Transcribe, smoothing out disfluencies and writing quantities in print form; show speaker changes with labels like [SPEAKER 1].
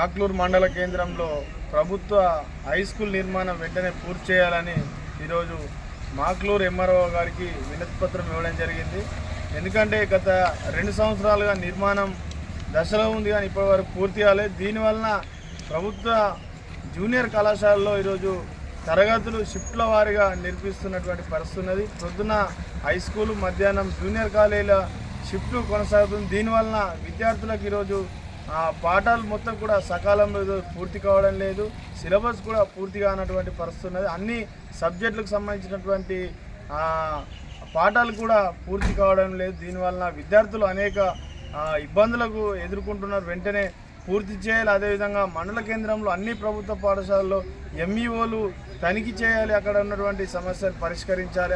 [SPEAKER 1] మాక్లూరు మండల కేంద్రంలో ప్రభుత్వ హై స్కూల్ నిర్మాణం వెంటనే పూర్తి చేయాలని ఈరోజు మాక్లూరు ఎంఆర్ఓ గారికి వినతి పత్రం ఇవ్వడం జరిగింది. ఎందుకంటే గత 2 సంవత్సరాలుగా నిర్మాణం దశలో ఉంది కానీ ఇప్పటివరకు పూర్తి కాలేదు. దీనివలన ప్రభుత్వ జూనియర్ కళాశాలలో ఈరోజు తరగతులు షిఫ్ట్ల వారీగా నిర్మిస్తున్నటువంటి పరిస్థితి ఉన్నది. పొద్దున హై స్కూల్, మధ్యాహ్నం జూనియర్ కాలేజీల షిఫ్ట్ కొనసాగుతుంది. దీనివలన విద్యార్థులకు ఈరోజు పాఠాలు మొత్తం కూడా సకాలంలో పూర్తి కావడం లేదు. సిలబస్ కూడా పూర్తి కానటువంటి పరిస్థితి ఉన్నది. అన్ని సబ్జెక్టులకు సంబంధించినటువంటి పాఠాలు కూడా పూర్తి కావడం లేదు. దీనివలన విద్యార్థులు అనేక ఇబ్బందులకు ఎదుర్కొంటున్నారు. వెంటనే పూర్తి చేయాలి. అదేవిధంగా మండల కేంద్రంలో అన్ని ప్రభుత్వ పాఠశాలల్లో ఎంఈఓలు తనిఖీ చేయాలి, అక్కడ ఉన్నటువంటి సమస్యలు పరిష్కరించాలి.